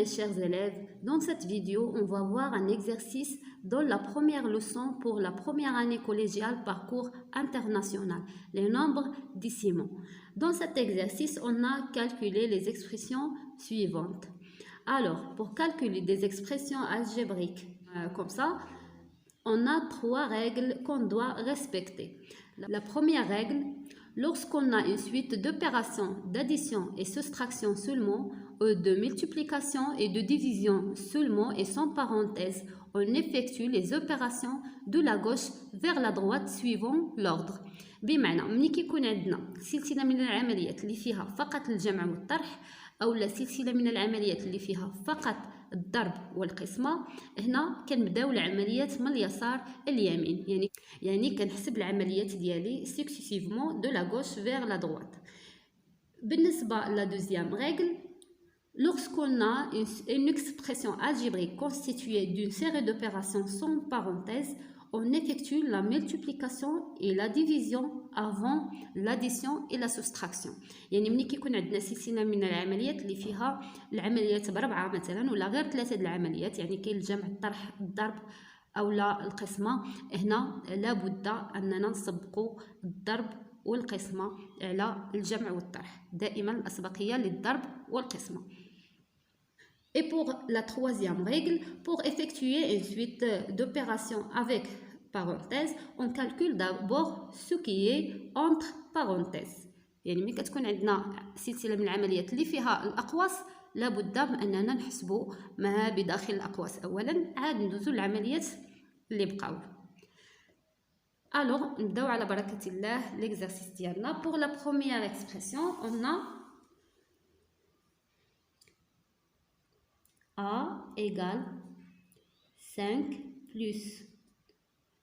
mes chers élèves, dans cette vidéo, on va voir un exercice dans la première leçon pour la première année collégiale parcours international, les nombres décimaux. Dans cet exercice, on a calculé les expressions suivantes. Alors, pour calculer des expressions algébriques comme ça, on a 3 règles qu'on doit respecter. La première règle, lorsqu'on a une suite d'opérations d'addition et soustraction seulement, ou de multiplication et de division seulement et sans parenthèse, on effectue les opérations de la gauche vers la droite suivant l'ordre. بمعنى ملي كيكون عندنا سلسله من العمليات اللي فيها فقط الجمع والطرح او لا سلسله من العمليات اللي فيها فقط الضرب والقسمه، هنا كنبداو العمليات من اليسار اليمين، يعني كنحسب العمليات ديالي سكسيسيفمون دو لا غوش فيغ لا droite. بالنسبه لا دوزيام رègle, lorsqu'on a une expression algébrique constituée d'une série d'opérations sans parenthèse, on effectue la multiplication et la division avant l'addition et la soustraction. يعني ملي كيكون عندنا سلسله من العمليات اللي فيها العمليات بربعه مثلا ولا غير 3 د العمليات، يعني كاين الجمع الطرح الضرب او لا القسمه، هنا لابد اننا نسبقوا الضرب والقسمه على الجمع والطرح، دائما الاسبقيه للضرب والقسمه. Et pour la troisième règle, pour effectuer une suite d'opérations avec parenthèse, on calcule d'abord ce qui est entre parenthèses. يعني ملي كتكون عندنا سلسله من العمليات اللي فيها الاقواس لابد من اننا نحسبوا ما بداخل الاقواس اولا، عاد ندوزو العمليات اللي بقاو. Alors نبداو على بركه الله l'exercice ديالنا. Pour la première expression, on a A égale 5 plus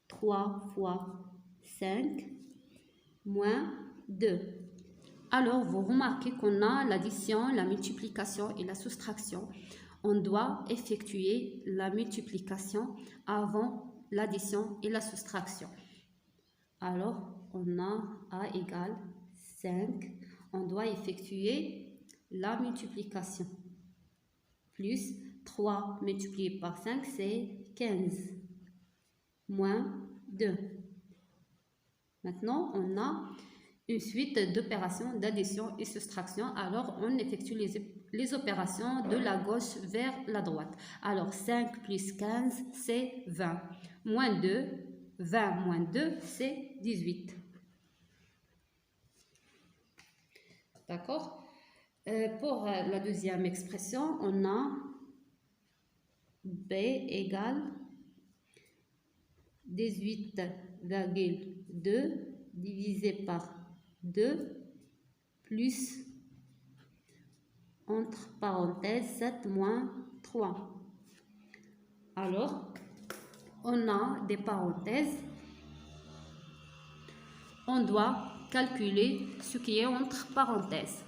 3 fois 5 moins 2. Alors, vous remarquez qu'on a l'addition, la multiplication et la soustraction. On doit effectuer la multiplication avant l'addition et la soustraction. Alors, on a A égale 5. On doit effectuer la multiplication. Plus 3 multiplié par 5, c'est 15. Moins 2. Maintenant, on a une suite d'opérations d'addition et soustraction. Alors, on effectue les opérations de la gauche vers la droite. Alors, 5 plus 15, c'est 20. Moins 2, 20 moins 2, c'est 18. D'accord? Pour la deuxième expression, on a B égale 18,2 divisé par 2 plus, entre parenthèses, 7 moins 3. Alors, on a des parenthèses. On doit calculer ce qui est entre parenthèses.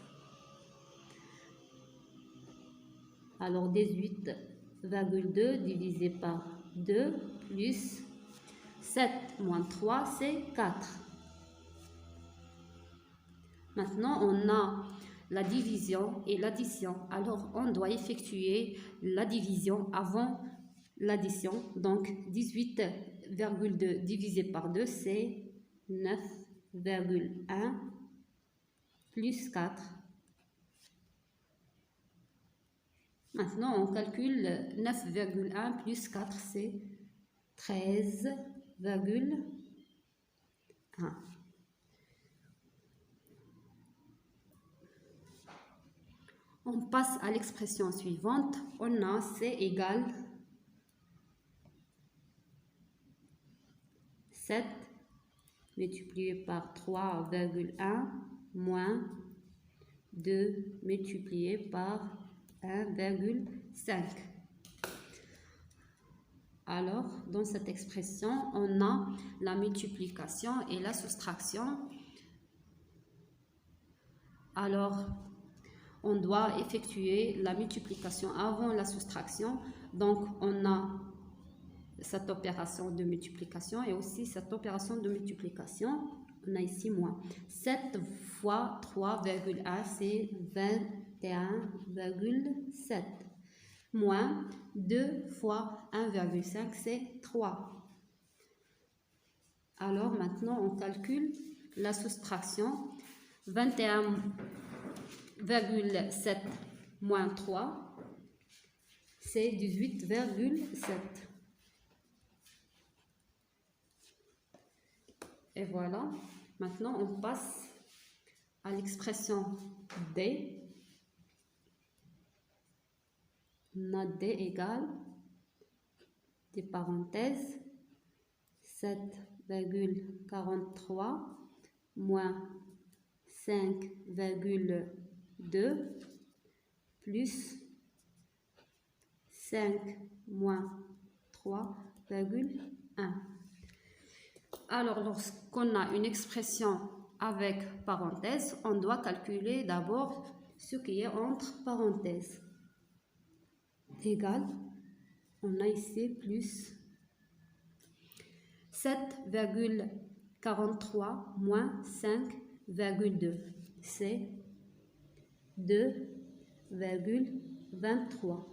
Alors, 18,2 divisé par 2 plus 7 moins 3, c'est 4. Maintenant, on a la division et l'addition. Alors, on doit effectuer la division avant l'addition. Donc, 18,2 divisé par 2, c'est 9,1 plus 4. Maintenant, on calcule 9,1 plus 4, c'est 13,1. On passe à l'expression suivante. On a C égale 7 multiplié par 3,1 moins 2 multiplié par 1,5. Alors, dans cette expression, on a la multiplication et la soustraction. Alors, on doit effectuer la multiplication avant la soustraction. Donc, on a cette opération de multiplication et aussi cette opération de multiplication. On a ici moins. 7 fois 3,1, c'est 21,7. moins 2 fois 1,5, c'est 3. Alors maintenant, on calcule la soustraction. 21,7 moins 3, c'est 18,7. Et voilà, maintenant on passe à l'expression D. On a D égale, des parenthèses, 7,43 moins 5,2 plus 5 moins 3,1. Alors, lorsqu'on a une expression avec parenthèse, on doit calculer d'abord ce qui est entre parenthèses. Égal, on a ici plus 7,43 moins 5,2, c'est 2,23.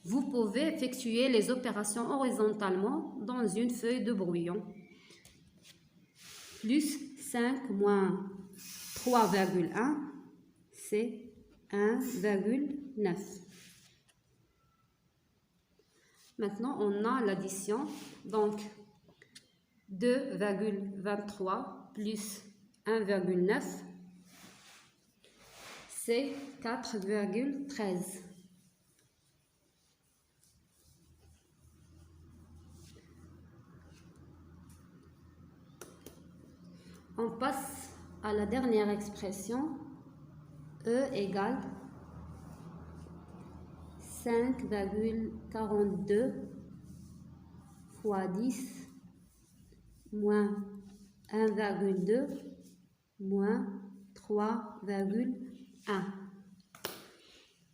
Vous pouvez effectuer les opérations horizontalement dans une feuille de brouillon. Plus 5 moins 3,1, c'est 1,9. Maintenant, on a l'addition, donc 2,23 plus 1,9, c'est 4,13. On passe à la dernière expression, E égale 5,42 fois 10 moins 1,2 moins 3,1.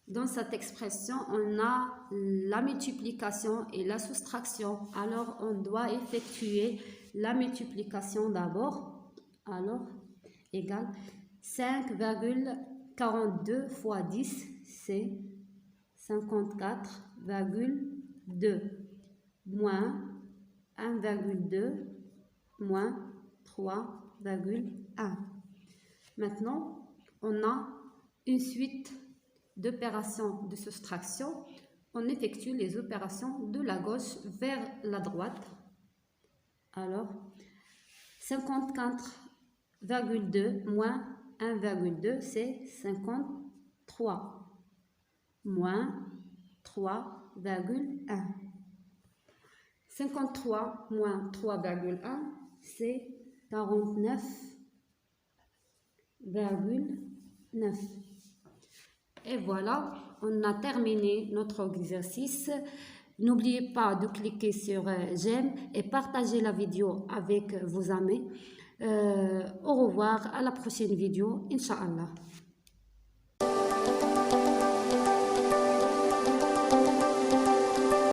Dans cette expression, on a la multiplication et la soustraction. Alors, on doit effectuer la multiplication d'abord. Alors, égale 5,42 fois 10, c'est 54,2 moins 1,2 moins 3,1. Maintenant, on a une suite d'opérations de soustraction. On effectue les opérations de la gauche vers la droite. Alors, 54,2 moins 1,2, c'est 53 moins 3,1. 53 moins 3,1, c'est 49,9. Et voilà, on a terminé notre exercice. N'oubliez pas de cliquer sur j'aime et partager la vidéo avec vos amis. Au revoir, à la prochaine vidéo, Inch'Allah.